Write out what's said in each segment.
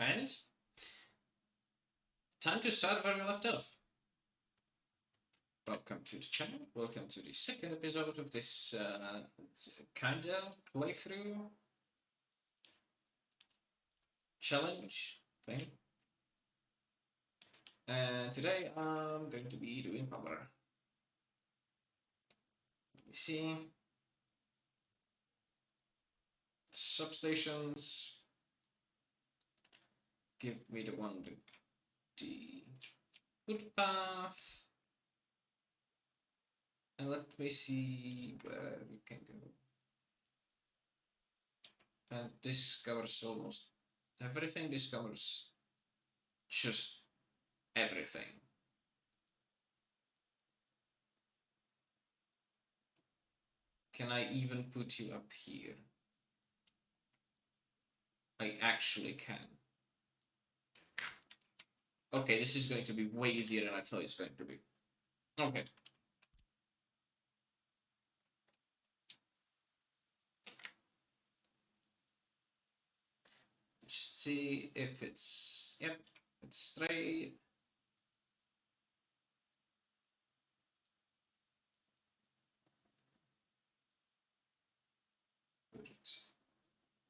And time to start where we left off. Welcome to the channel. Welcome to the second episode of this kinda playthrough challenge thing. And today I'm going to be doing power. Let me see. Substations. Give me the one with the footpath. And let me see where we can go. And this covers almost everything. This covers just everything. Can I even put you up here? I actually can. Okay, this is going to be way easier than I thought it's going to be. Okay. Just see if it's, yep, it's straight.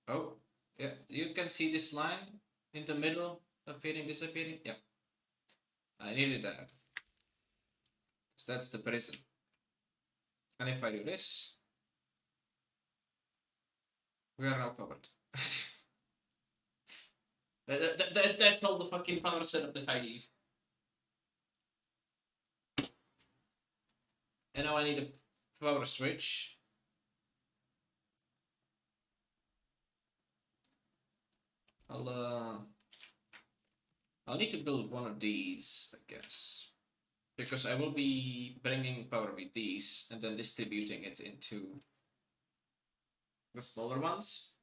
Oh, yeah, you can see this line in the middle appearing, disappearing. Yep. I needed that. So that's the prison. And if I do this, we are now covered. That's all the fucking power setup that I need. And now I need a power switch. I'll need to build one of these, I guess, because I will be bringing power with these and then distributing it into the smaller ones.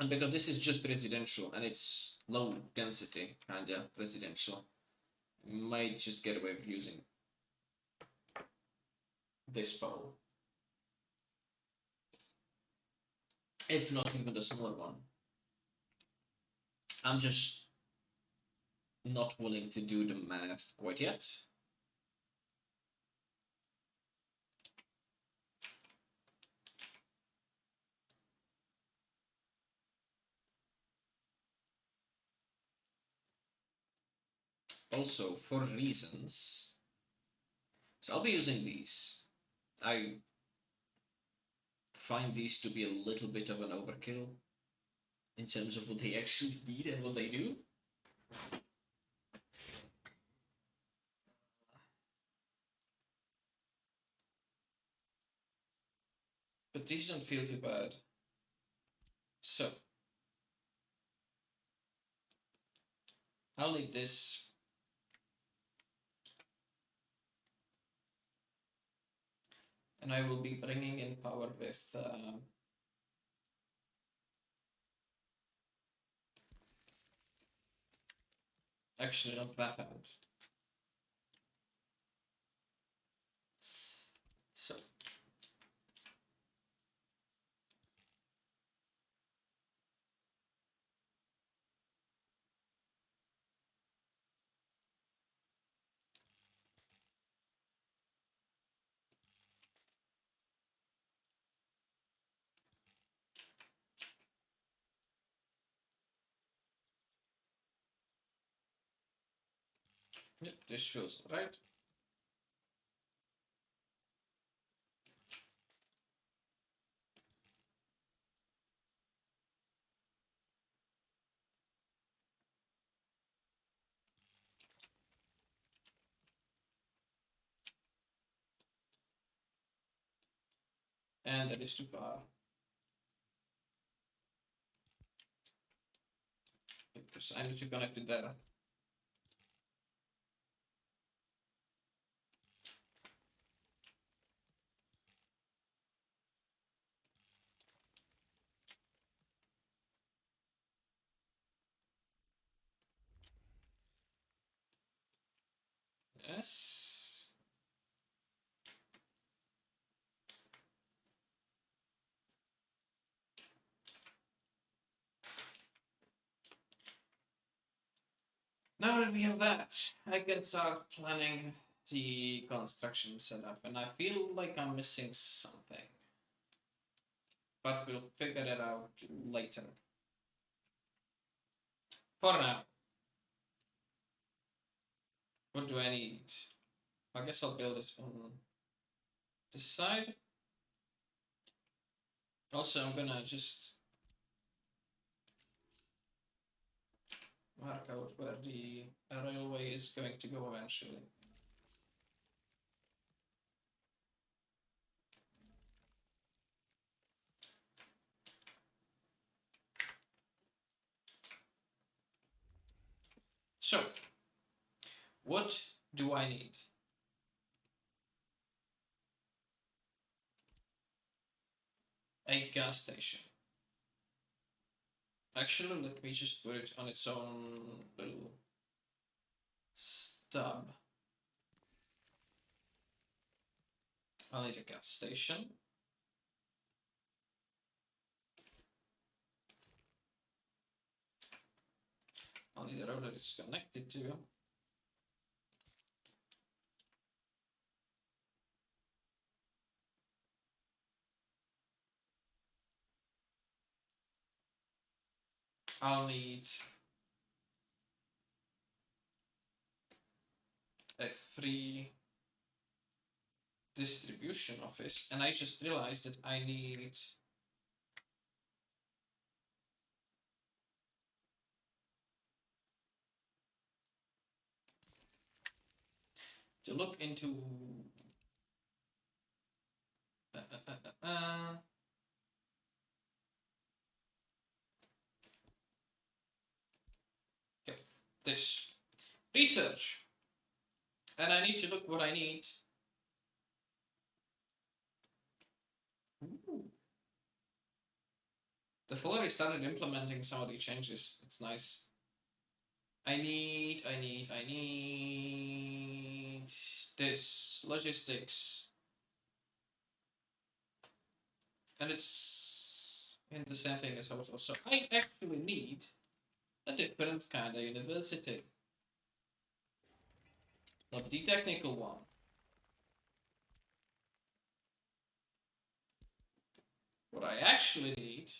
And because this is just residential and it's low density kinda residential, I might just get away with using this pole, if not even the smaller one. I'm just not willing to do the math quite yet. Also, for reasons, so I'll be using these. I find these to be a little bit of an overkill in terms of what they actually need and what they do. But these don't feel too bad. So, I'll need this. And I will be bringing in power with actually not that out. So yep, this feels right. And that is too far. Because I need to connect it there. Yes. Now that we have that, I can start planning the construction setup, and I feel like I'm missing something. But we'll figure it out later. For now, what do I need? I guess I'll build it on this side. Also, I'm gonna just mark out where the railway is going to go eventually. So, what do I need? A gas station. Actually, let me just put it on its own little stub. I'll need a gas station. I'll need a road that it's connected to. I'll need a free distribution office, and I just realized that I need to look into this research, and I need to look what I need. Ooh. The Foley started implementing some of the changes. It's nice. I need this logistics, and it's in the same thing as hotel. So I actually need a different kind of university, not the technical one. What I actually need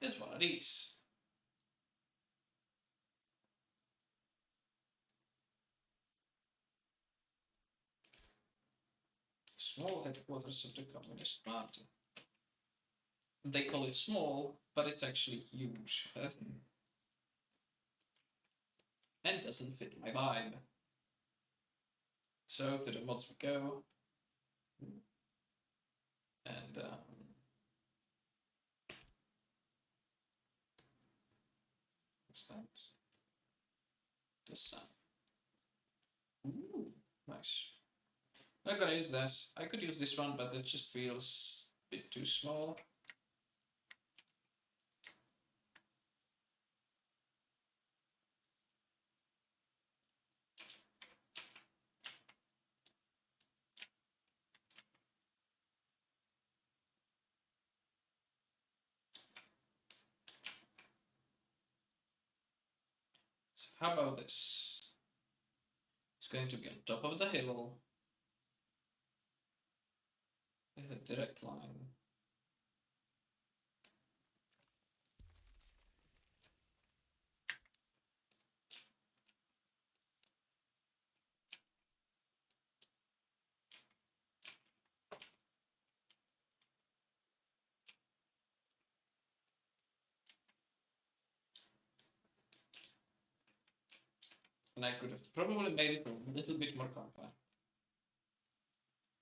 is one of these. Small headquarters of the Communist Party. They call it small, but it's actually huge. And doesn't fit my vibe. So to the mods we go. And what's that? This Ooh, nice. I'm gonna use this. I could use this one, but it just feels a bit too small. So how about this? It's going to be on top of the hill with a direct line. And I could have probably made it a little bit more compact.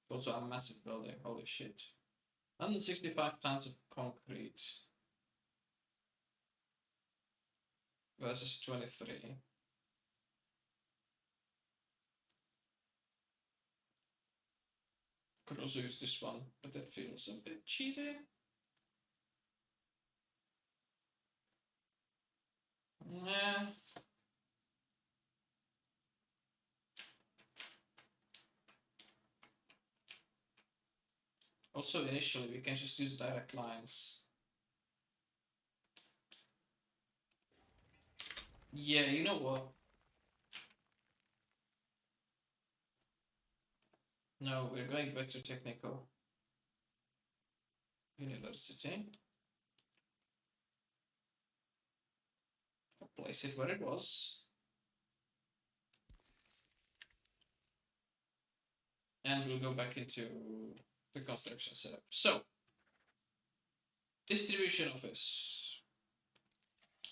Also a massive building, holy shit. 165 tons of concrete versus 23. Could also use this one, but that feels a bit cheaty. Yeah. Also, initially, we can just use direct lines. Yeah, you know what? No, we're going back to technical university. Place it where it was. And we'll go back into the construction setup. So, distribution office.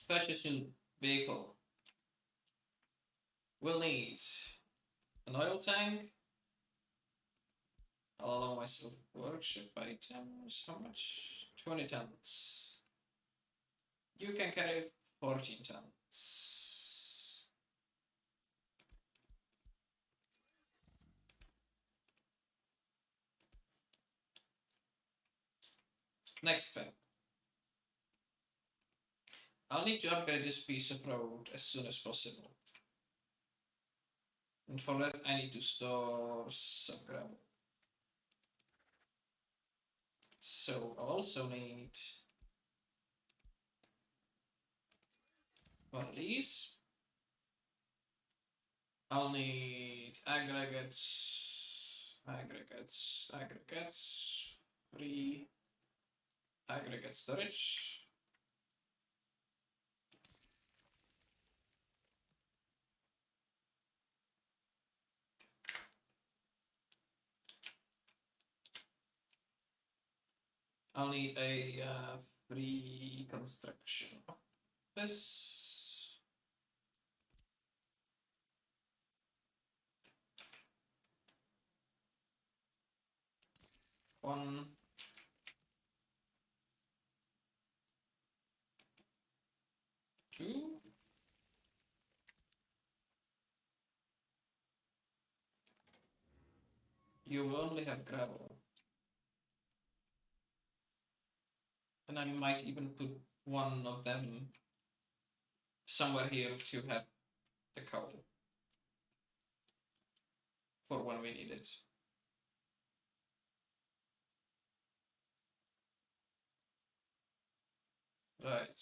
Purchasing vehicle. We'll need an oil tank. I'll allow myself workshop items. How much? 20 tons. You can carry 14 tons. Next step. I'll need to upgrade this piece of road as soon as possible. And for that, I need to store some gravel. So I'll also need one of these. I'll need aggregates, free aggregate storage. I'll need a free construction office. One. Two. You will only have gravel. And I might even put one of them somewhere here to have the coal for when we need it. Right.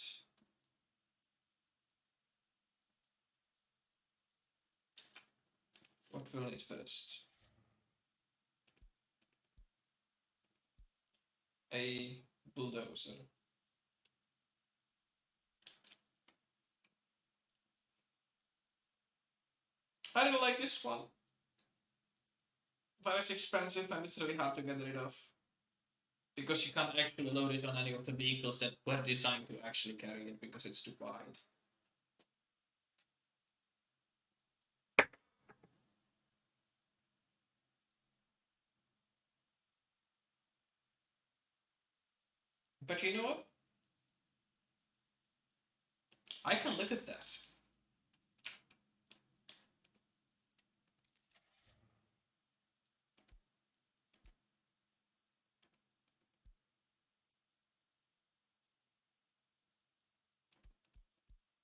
What we'll need first? A bulldozer. I don't like this one, but it's expensive and it's really hard to get rid of because you can't actually load it on any of the vehicles that were designed to actually carry it because it's too wide. But you know what? I can live with that.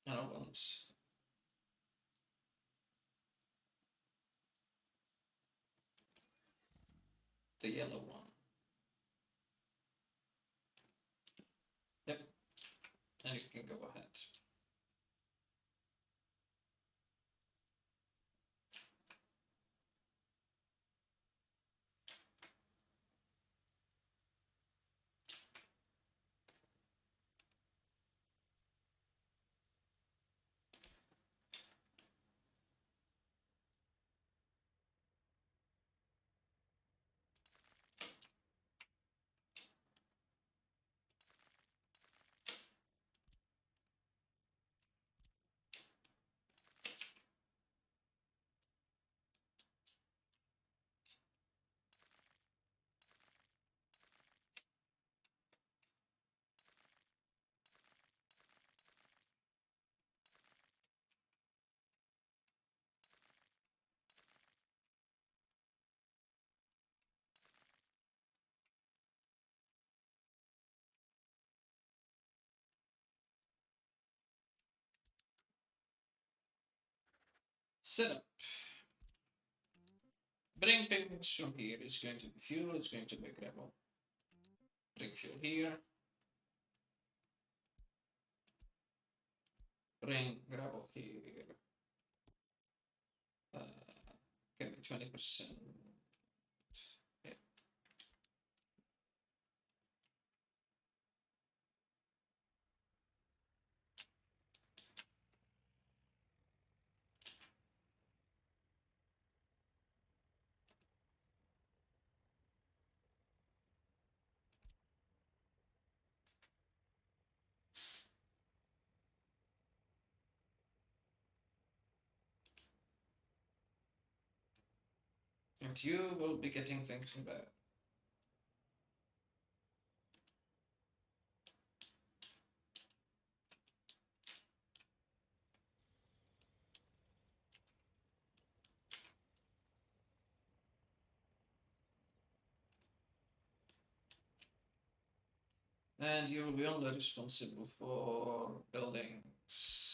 I don't want the yellow one. Yep, and you can go ahead. Setup. Bring things from here. It's going to be fuel, it's going to be gravel. Bring fuel here. Bring gravel here. Give me 20%. Yeah. And you will be getting things from there. And you will be only responsible for buildings.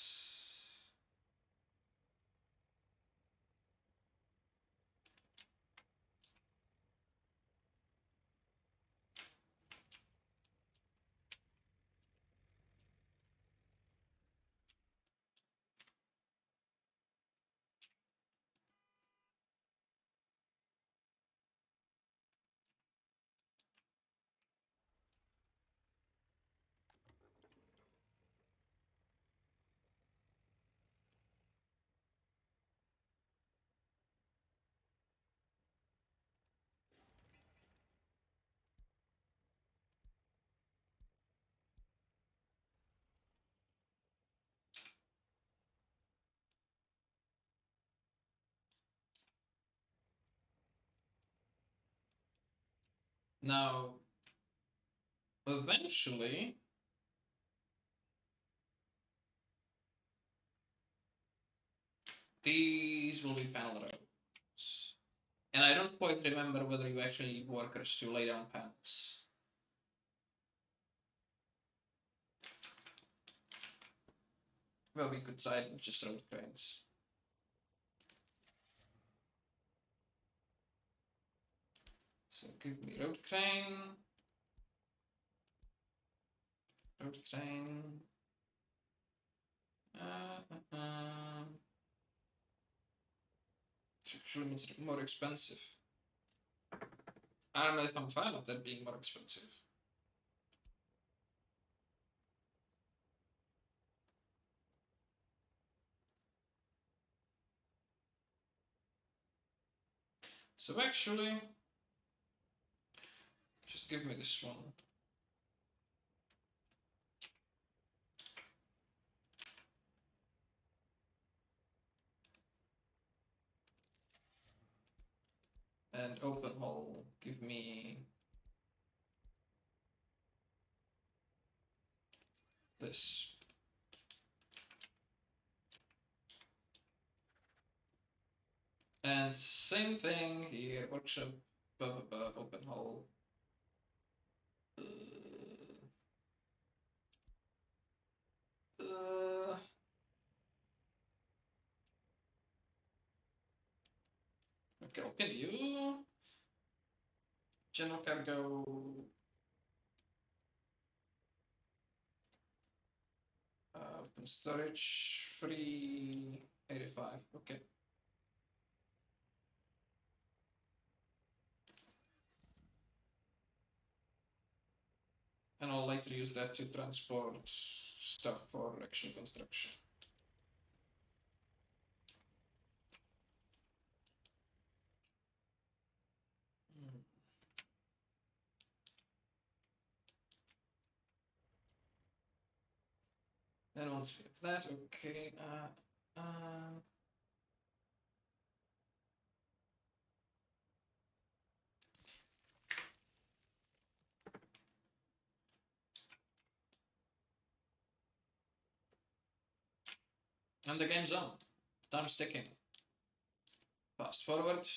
Now, eventually, these will be panel roads. And I don't quite remember whether you actually need workers to lay down panels. Well, we could try it with just road cranes. So give me road crane. Road crane. It's actually more expensive. I don't know if I'm fine with that being more expensive. So actually, just give me this one. And open hole, give me this. And same thing here, workshop, open hole. Okay, open you. General cargo. Open storage, free 85. Okay. And I'll later use that to transport stuff for actual construction. And once we have that, okay. And the game's on. Time's ticking. Fast forward.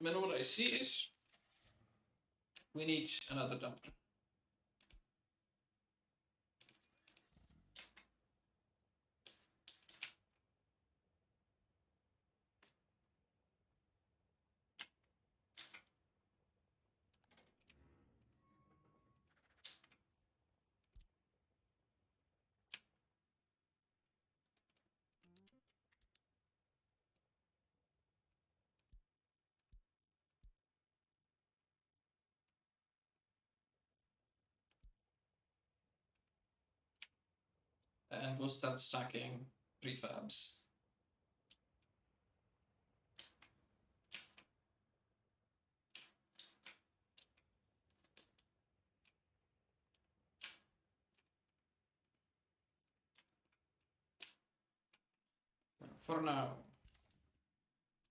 Then what I see is we need another dumper. And we'll start stacking prefabs. For now,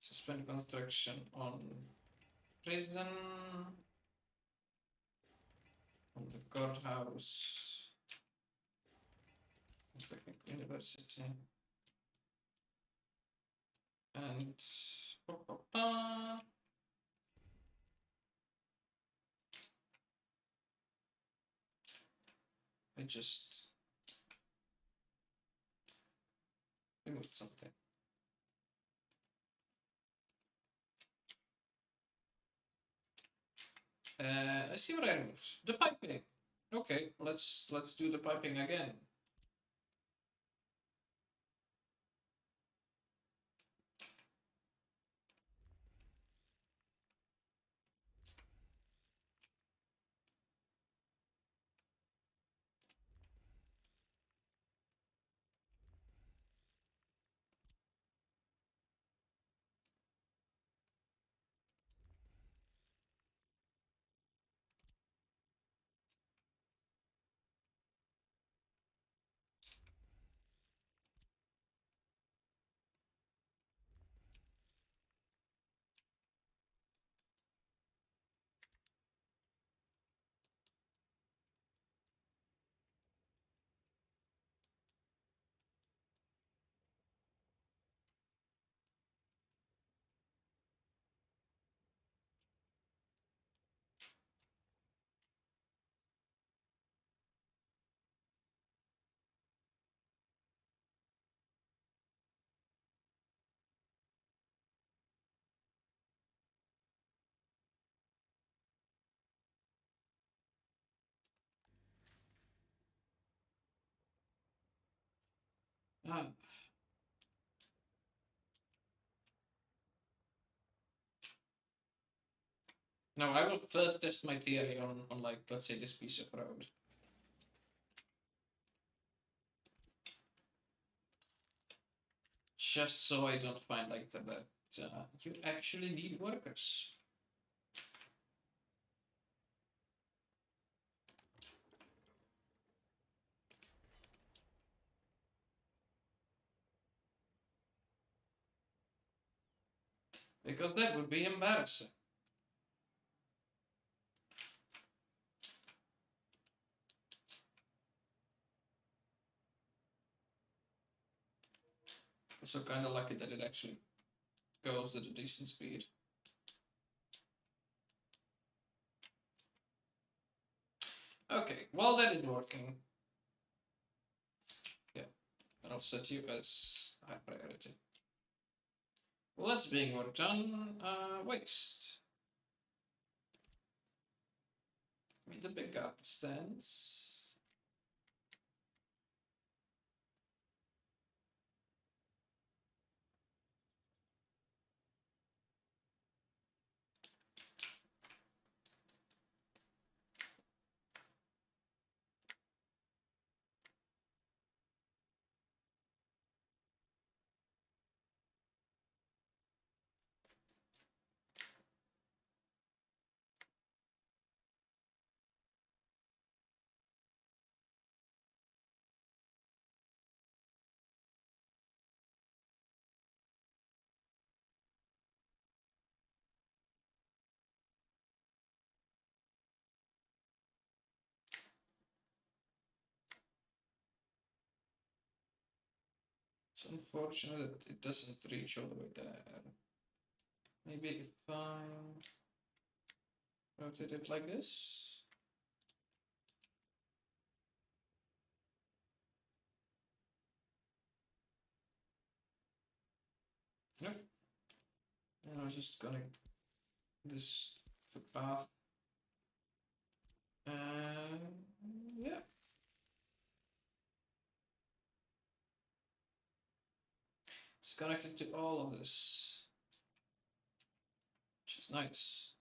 suspend construction on prison, on the courthouse, technical university, and I just removed something. I see what I removed. The piping. Okay, let's do the piping again. Ah. Now I will first test my theory on like, let's say, this piece of road. Just so I don't find like that you actually need workers. Because that would be embarrassing. So kind of lucky that it actually goes at a decent speed. Okay, while that is working, yeah, I'll set you as high priority. What's being worked on? Waste. I mean, the big gap stands. It's unfortunate that it doesn't reach all the way there. Maybe if I rotate it like this. Yep. And I'm just gonna this footpath. Yeah. It's connected to all of this, which is nice.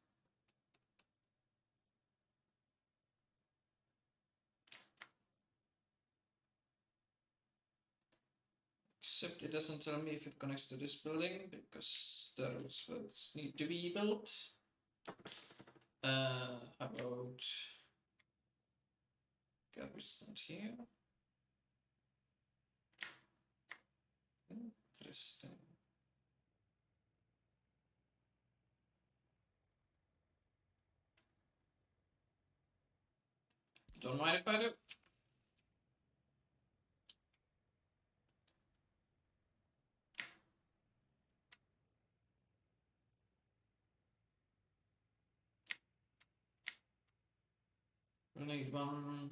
Except it doesn't tell me if it connects to this building because those ones need to be built. How about garbage stand here? Interesting. Don't mind if I do. We need one.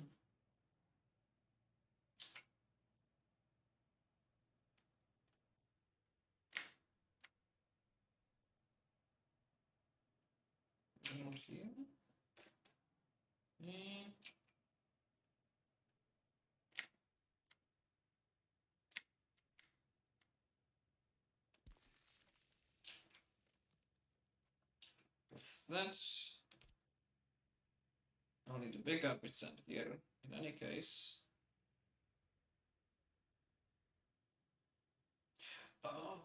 One here. And that's only the big garbage stand here in any case. Oh.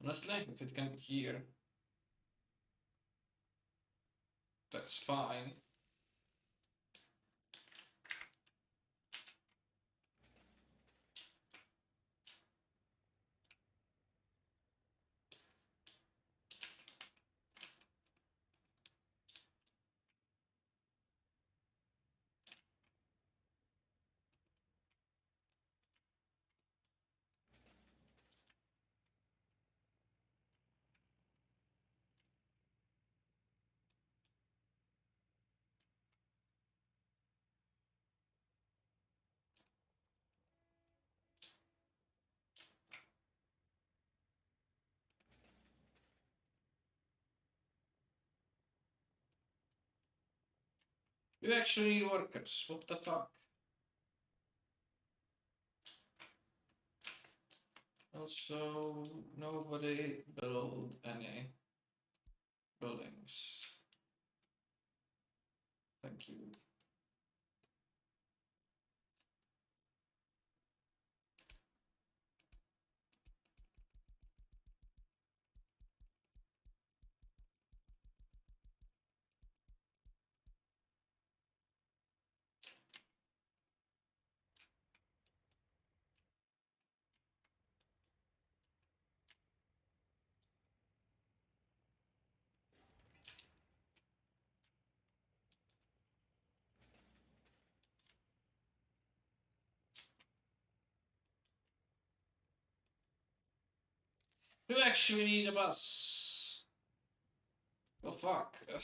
Honestly, if it can be here, that's fine. You actually need workers. What the fuck? Also, nobody build any buildings. Thank you. You actually need a bus. Oh fuck. Ugh.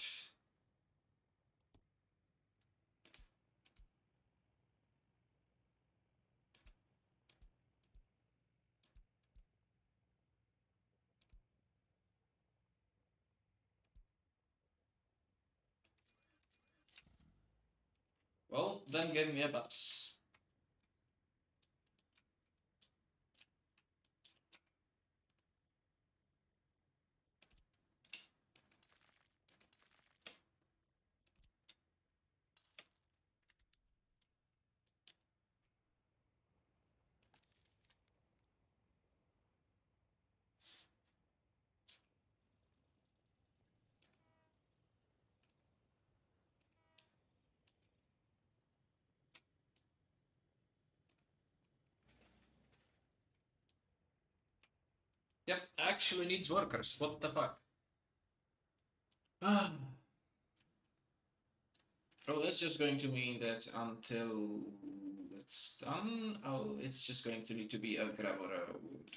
Then give me a bus. Yep, actually needs workers. What the fuck? Ah. Oh, that's just going to mean that until it's done, oh, it's just going to need to be a gravel road.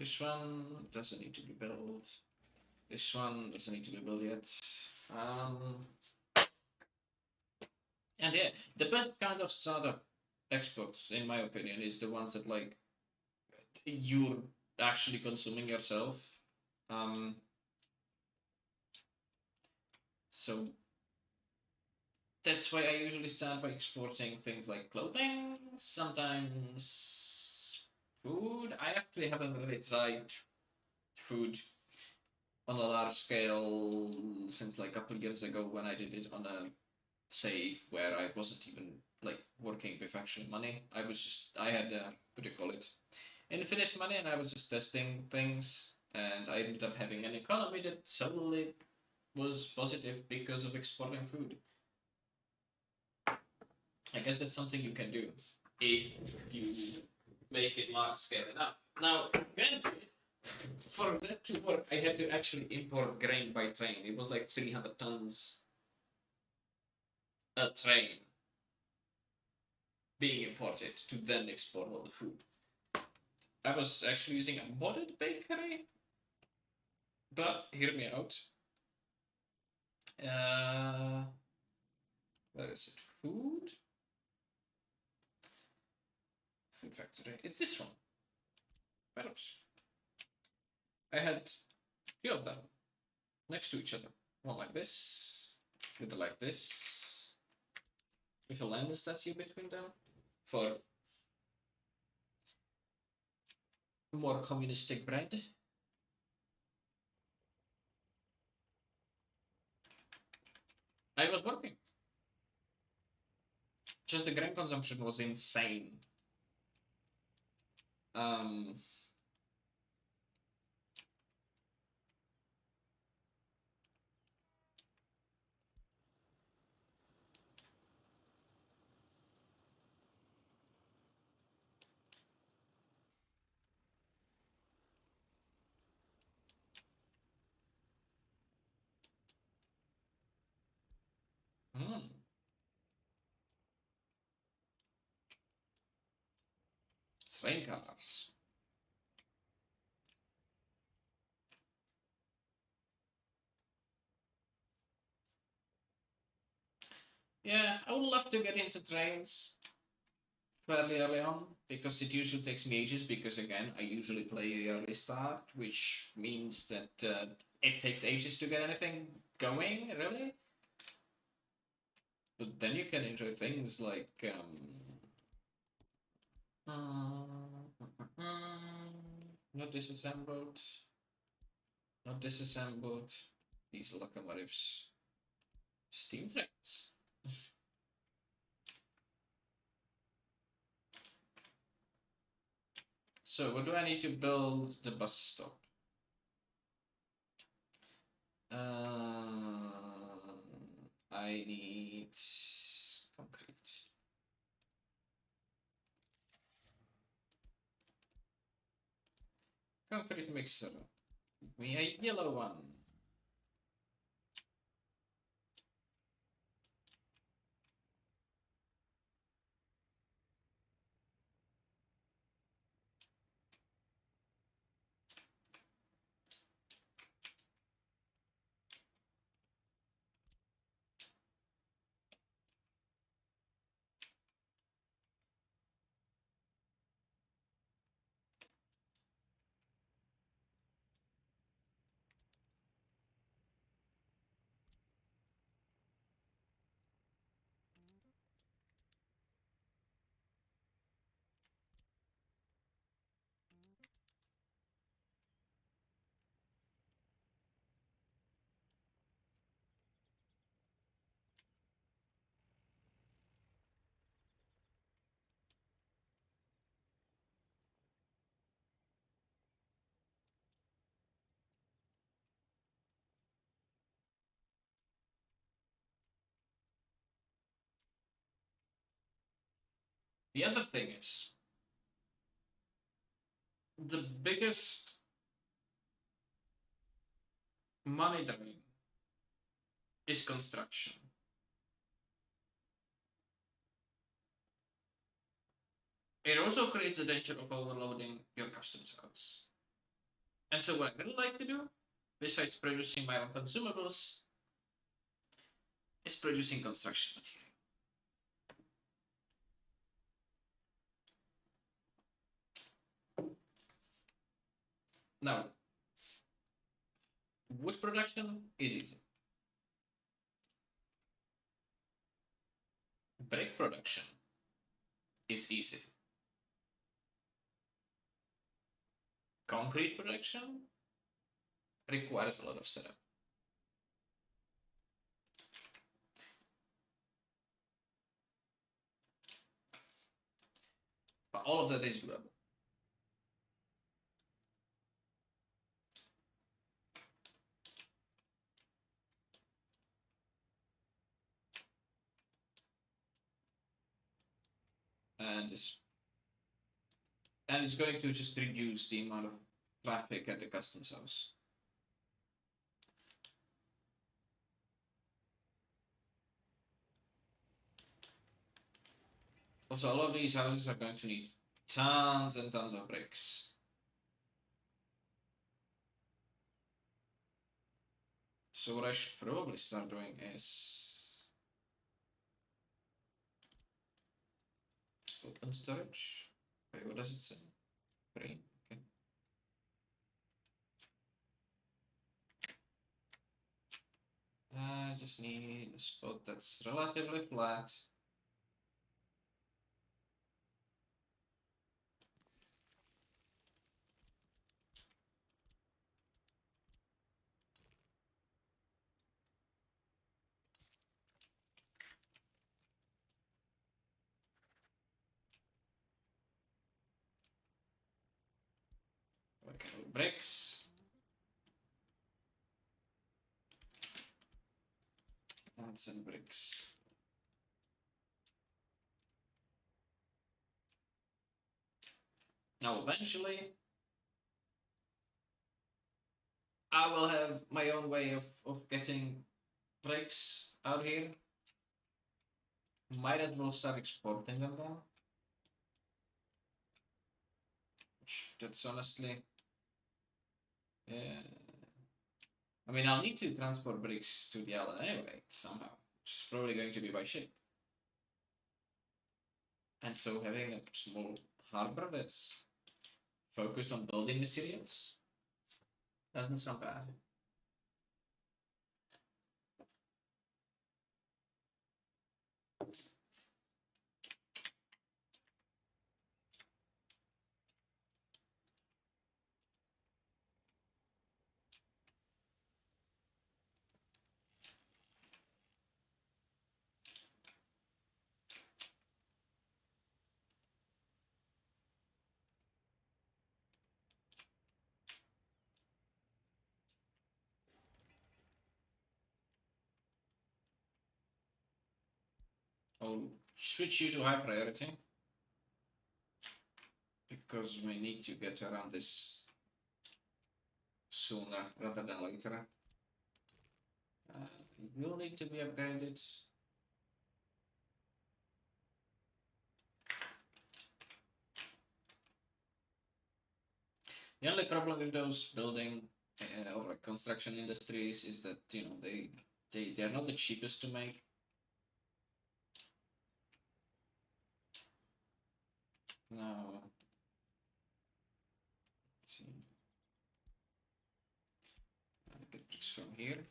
This one doesn't need to be built. This one doesn't need to be built yet. Um, and yeah, the best kind of startup exports, in my opinion, is the ones that like you're actually consuming yourself. Um, so that's why I usually start by exporting things like clothing, sometimes food. I actually haven't really tried food on a large scale since like a couple of years ago when I did it on a save where I wasn't even like working with actual money. I had what do you call it, infinite money, and I was just testing things, and I ended up having an economy that solely was positive because of exporting food. I guess that's something you can do if you make it large scale enough. Now, granted, for that to work, I had to actually import grain by train. It was like 300 tons a train being imported to then export all the food. I was actually using a modded bakery, but hear me out. Uh, where is it? Food factory. It's this one. Perhaps. I had few of them next to each other. One like this, with like this, with a land statue between them for more communistic bread. I was working. Just the grain consumption was insane. Um, hmm. Train cars. Yeah, I would love to get into trains fairly early on because it usually takes me ages because again I usually play early start, which means that it takes ages to get anything going really. But then you can enjoy things like not disassembled, not disassembled. These locomotives, steam trains. So what do I need to build the bus stop? I need concrete. Concrete mixer. Give me a yellow one. The other thing is the biggest money drain is construction. It also creates the danger of overloading your customs house. And so what I really like to do, besides producing my own consumables, is producing construction material. Now, wood production is easy. Brick production is easy. Concrete production requires a lot of setup. But all of that is doable. And it's going to just reduce the amount of traffic at the customs house. Also, a lot of these houses are going to need tons and tons of bricks. So what I should probably start doing is open storage. Wait, what does it say? Free. Okay. I just need a spot that's relatively flat. Okay, bricks. And some bricks. Now eventually I will have my own way of getting bricks out here. Might as well start exporting them then. That's honestly, yeah. I mean, I'll need to transport bricks to the island anyway, somehow, which is probably going to be by ship. And so having a small harbor that's focused on building materials doesn't sound bad. I'll switch you to high priority because we need to get around this sooner rather than later. It will need to be upgraded. The only problem with those building or like construction industries is that they're not the cheapest to make. Now, let's see. I get bricks from here.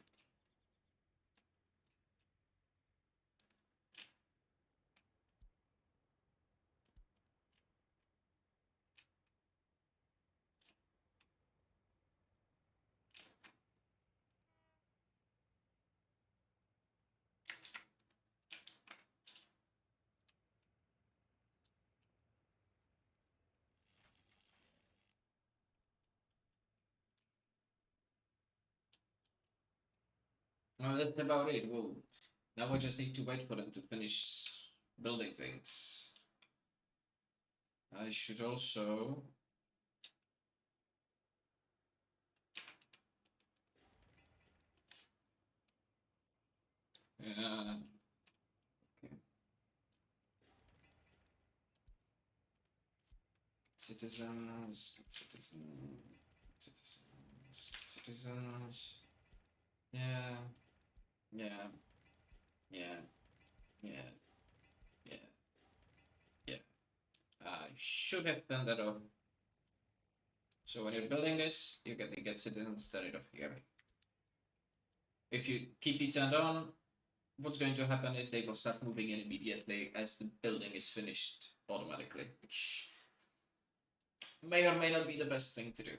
Well, that's about it. Well, now we just need to wait for them to finish building things. I should also okay. Citizens, citizens. Yeah, yeah, yeah, yeah, yeah, yeah. I should have done that off. So when you're building this, you get citizens started off here. If you keep it turned on, what's going to happen is they will start moving in immediately as the building is finished automatically, which may or may not be the best thing to do.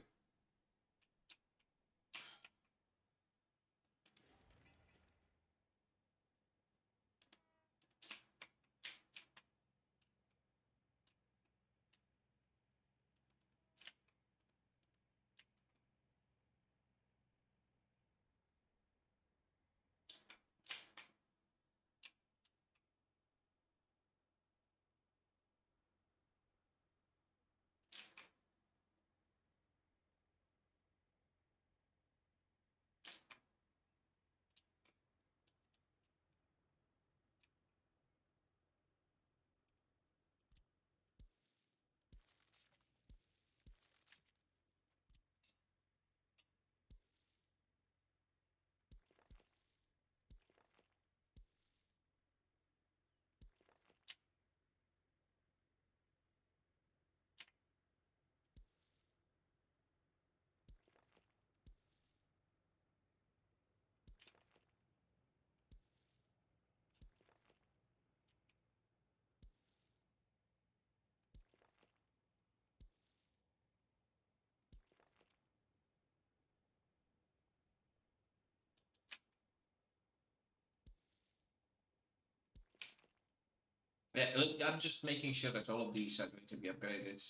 Yeah, I'm just making sure that all of these are going to be upgraded.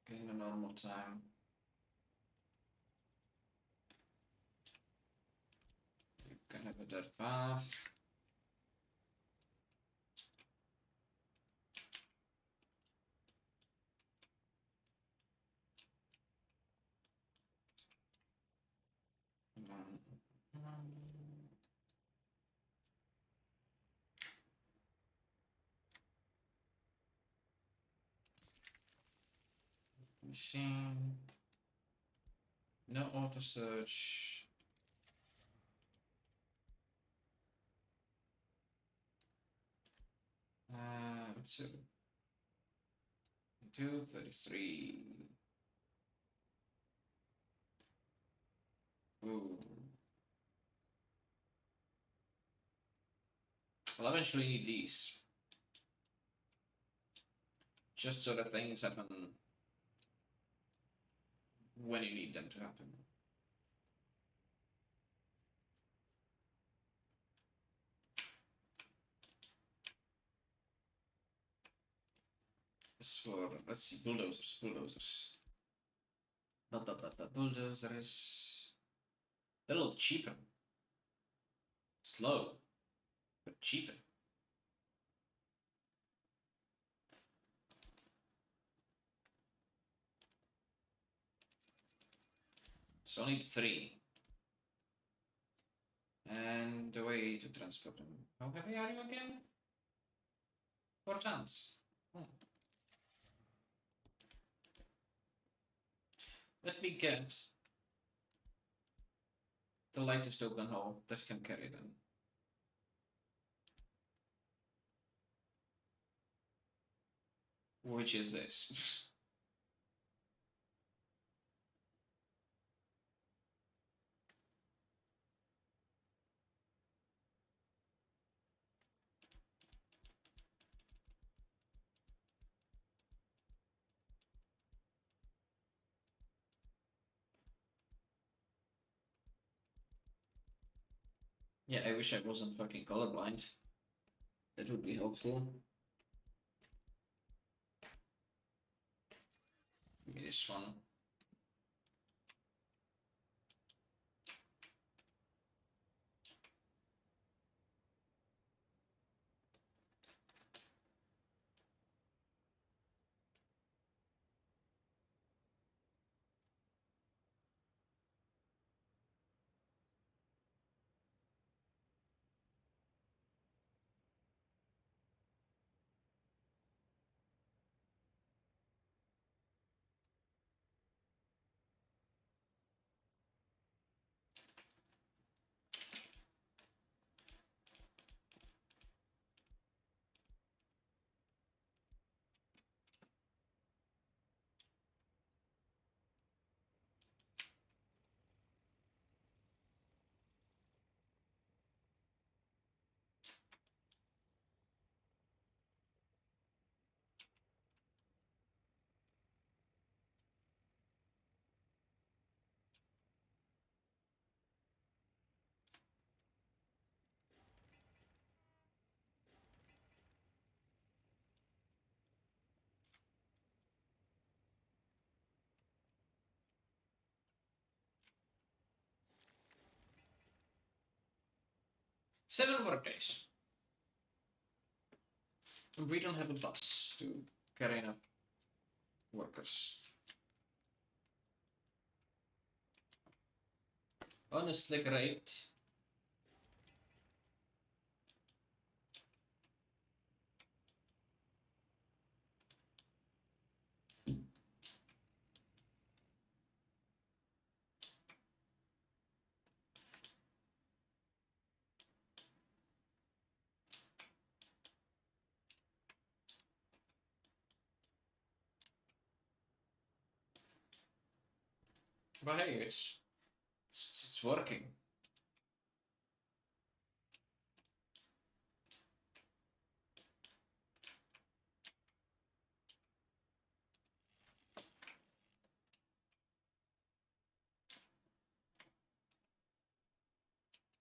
In the normal time. You can have a dirt path. Let me see. No auto search. What's it? 233. Ooh. I'll eventually need these. Just so that things happen when you need them to happen. As for, let's see, bulldozers. Bulldozers. They're a little cheaper. Slow, but cheaper. So I need 3. And the way to transport them. How heavy are you again? 4 tons. Oh. Let me get the lightest open hull that can carry them. Which is this. Yeah, I wish I wasn't fucking colorblind. That would be helpful. Give me this one. Seven work days. We don't have a bus to carry enough workers. Honestly, great. But hey, it's working.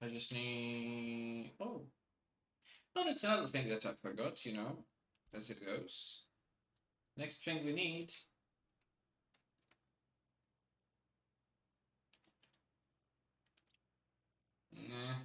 I just need. Oh, that's another thing that I forgot. You know, as it goes. Next thing we need. Nah.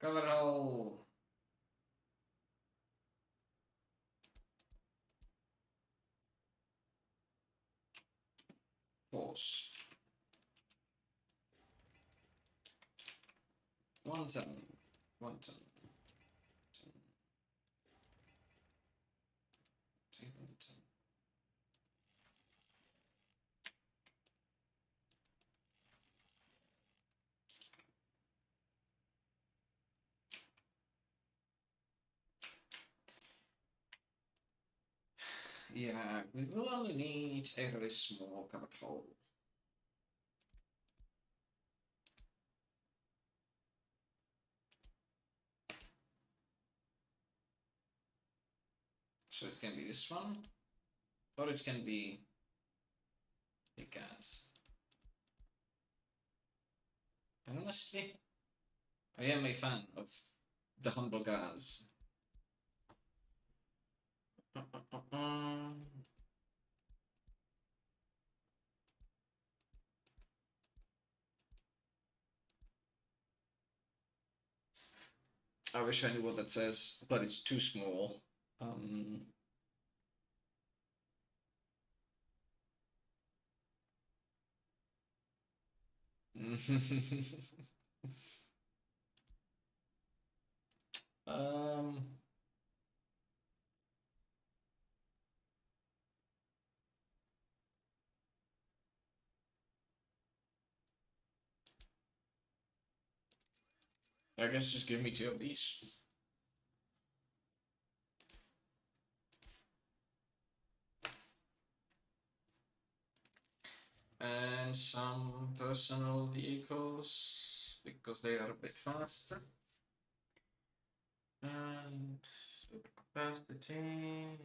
Cover all. Pause. 1 ton. 1 ton. 1 ton. Yeah, we will only need a really small covered hole. So it can be this one, or it can be a gas. Honestly, I am a fan of the humble guys. I wish I knew what that says, but it's too small. Um, um, I guess just give me 2 of these. And some personal vehicles because they are a bit faster. And capacity.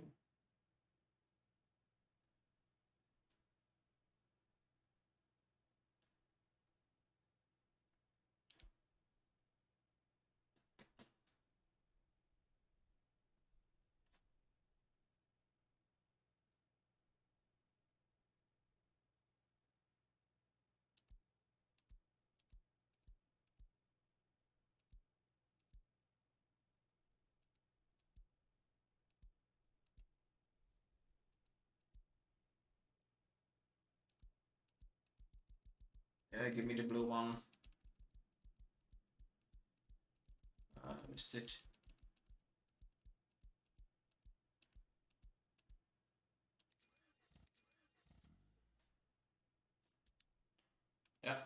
Yeah, give me the blue one. Missed it. Yeah.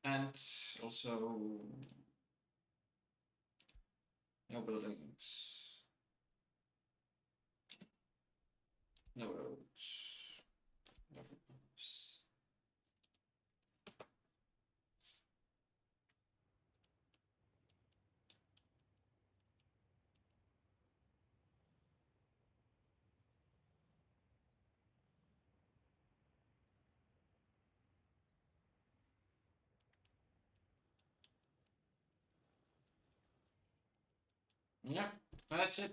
And also no buildings, no roads, no footpaths. Yeah, that's it.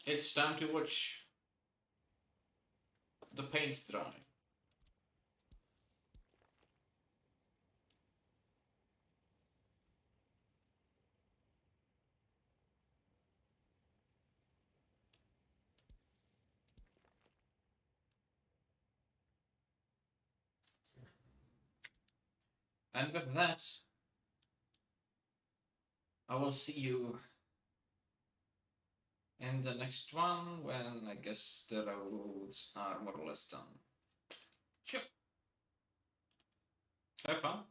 It's time to watch the paint dry. And with that, I will see you in the next one when I guess the roads are more or less done. Sure. Have fun.